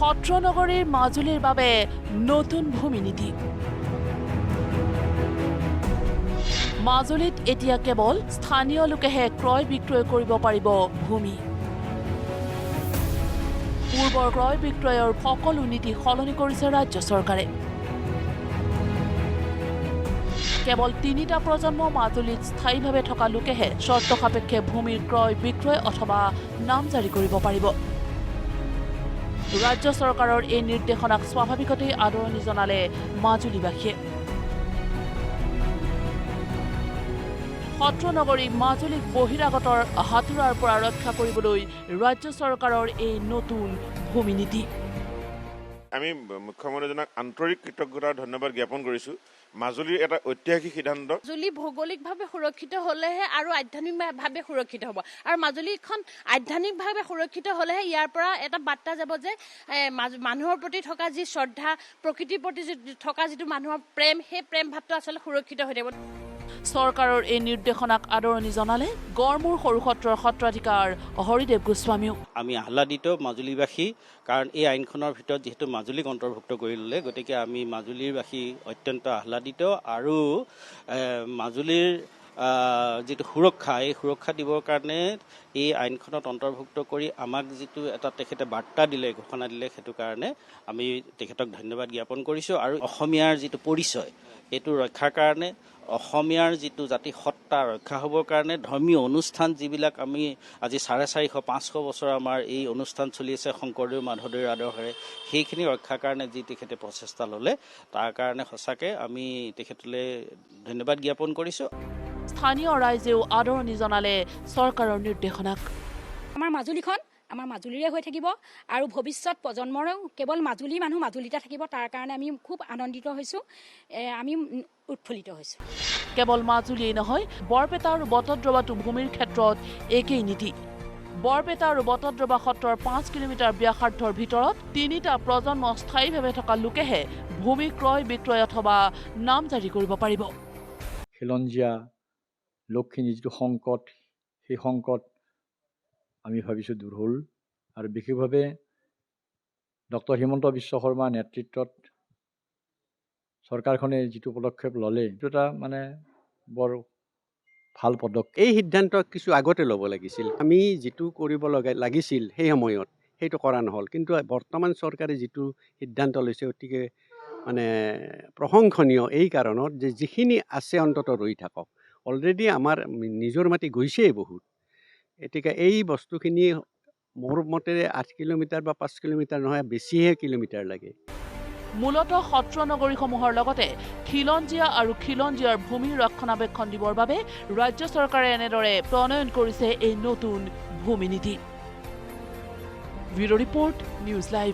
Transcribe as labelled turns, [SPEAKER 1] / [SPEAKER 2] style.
[SPEAKER 1] সত্ৰ নগৰীৰ মাজুলীৰ বাবে নতুন ভূমি নীতি। মাজুলীত এতিয়া কেৱল স্থানীয় লোকেহে ক্ৰয় বিক্ৰয় কৰিব পাৰিব ভূমি। পূৰ্বৰ ক্ৰয় বিক্ৰয়ৰ সকলো নীতি সলনি কৰিছে ৰাজ্য চৰকাৰে। কেৱল ৩টা প্ৰজন্ম মাজুলীত স্থায়ীভাৱে থকা লোকেহে চৰ্ত সাপেক্ষে ভূমিৰ ক্ৰয় বিক্ৰয় অথবা নামজাৰি কৰিব পাৰিব। ৰাজ্য চৰকাৰৰ এই নিৰ্দেশনাক স্বাভাৱিকতেই আদৰণি জনালে মাজুলীবাসীয়ে। সত্ৰ নগৰী মাজুলীক বহিৰাগতৰ হাতোৰাৰ পৰা ৰক্ষা কৰিবলৈ ৰাজ্য চৰকাৰৰ এই নতুন ভূমি নীতি।
[SPEAKER 2] আমি মুখ্যমন্ত্ৰীজনক আন্তৰিক কৃতজ্ঞতা ধন্যবাদ জ্ঞাপন কৰিছোঁ। মাজুলীৰ এটা ঐতিহাসিক সিদ্ধান্ত।
[SPEAKER 3] মাজুলী ভৌগোলিকভাৱে সুৰক্ষিত হ'লেহে আৰু আধ্যাত্মিকভাৱে সুৰক্ষিত হ'ব, আৰু মাজুলীখন আধ্যাত্মিকভাৱে সুৰক্ষিত হ'লেহে ইয়াৰ পৰা এটা বাৰ্তা যাব যে মানুহৰ প্ৰতি থকা যি শ্ৰদ্ধা, প্ৰকৃতিৰ প্ৰতি থকা যিটো মানুহৰ প্ৰেম, সেই প্ৰেম ভাৱটো আচলতে সুৰক্ষিত হৈ থাকিব।
[SPEAKER 1] চৰকাৰৰ এই নিৰ্দেশনাক আদৰণি জনালে গড়মূৰ সৰু সত্ৰৰ সত্ৰাধিকাৰ হৰিদেৱ গোস্বামীও।
[SPEAKER 4] আমি আহ্লাদিত মাজুলীবাসী, কাৰণ এই আইনখনৰ ভিতৰত যিহেতু মাজুলীক অন্তৰ্ভুক্ত কৰি ল'লে, গতিকে আমি মাজুলীবাসী অত্যন্ত আহ্লাদিত। আৰু মাজুলীৰ যিটো সুৰক্ষা, এই সুৰক্ষা দিবৰ কাৰণে এই আইনখনত অন্তৰ্ভুক্ত কৰি আমাক যিটো এটা তেখেতে বাৰ্তা দিলে, ঘোষণা দিলে, সেইটো কাৰণে আমি তেখেতক ধন্যবাদ জ্ঞাপন কৰিছোঁ। আৰু অসমীয়াৰ যিটো পৰিচয়, এইটো ৰক্ষাৰ কাৰণে, অসমীয়াৰ যিটো জাতি সত্তা ৰক্ষা হ'বৰ কাৰণে ধৰ্মীয় অনুষ্ঠান যিবিলাক আমি আজি 450-500 বছৰ আমাৰ এই অনুষ্ঠান চলি আছে শংকৰদেৱ মাধৱদেৱৰ আদৰ্শৰে, সেইখিনি ৰক্ষাৰ কাৰণে যি তেখেতে প্ৰচেষ্টা ল'লে, তাৰ কাৰণে সঁচাকৈ আমি তেখেতলৈ ধন্যবাদ জ্ঞাপন কৰিছোঁ।
[SPEAKER 1] স্থানীয় ৰাইজেও আদৰণি জনালে চৰকাৰৰ নিৰ্দেশনাক।
[SPEAKER 5] আমাৰ মাজুলীখন আমাৰ মাজুলীৰে হৈ থাকিব, আৰু ভৱিষ্যত প্ৰজন্মৰেও কেৱল মাজুলী মানুহ মাজুলীতে থাকিব। তাৰ কাৰণে আমি খুব আনন্দিত হৈছোঁ, আমি উৎফুল্লিত হৈছোঁ।
[SPEAKER 1] কেৱল মাজুলীয়েই নহয়, বৰপেটা আৰু বটদ্ৰৱাটো ভূমিৰ ক্ষেত্ৰত একেই নীতি। বৰপেটা আৰু বটদ্ৰৱা সত্ৰৰ 5 কিলোমিটাৰ ব্যাসাৰ্ধৰ ভিতৰত 3টা প্ৰজন্ম স্থায়ীভাৱে থকা লোকেহে ভূমি ক্ৰয় বিক্ৰয় অথবা নামজাৰি কৰিব পাৰিব।
[SPEAKER 6] খিলঞ্জীয়া লোকখিনিৰ যিটো সংকট, সেই সংকট আমি ভাবিছোঁ দূৰ হ'ল। আৰু বিশেষভাৱে ডক্টৰ হিমন্ত বিশ্ব শৰ্মাৰ নেতৃত্বত চৰকাৰখনে যিটো পদক্ষেপ ল'লে, সেইটো এটা বৰ ভাল পদক্ষেপ।
[SPEAKER 7] এই সিদ্ধান্ত কিছু আগতে ল'ব লাগিছিল। আমি যিটো কৰিব লাগিছিল সেই সময়ত সেইটো কৰা নহ'ল, কিন্তু বৰ্তমান চৰকাৰে যিটো সিদ্ধান্ত লৈছে অতিকে প্ৰশংসনীয়। এই কাৰণত যে যিখিনি আছে অন্ততঃ ৰৈ থাকক। অলৰেডি আমাৰ নিজৰ মাটি গৈছেই বহুত। গতিকে এই বস্তুখিনি মোৰ মতেৰে 8 কিলোমিটাৰ বা 5 কিলোমিটাৰ নহয়, বেছিহে কিলোমিটাৰ লাগে।
[SPEAKER 1] মূলতঃ সত্ৰ নগৰীসমূহৰ লগতে খিলঞ্জীয়া আৰু খিলঞ্জীয়াৰ ভূমি ৰক্ষণাবেক্ষণ দিবৰ বাবে ৰাজ্য চৰকাৰে এনেদৰে প্ৰণয়ন কৰিছে এই নতুন ভূমি নীতি। Bureau' report, news live.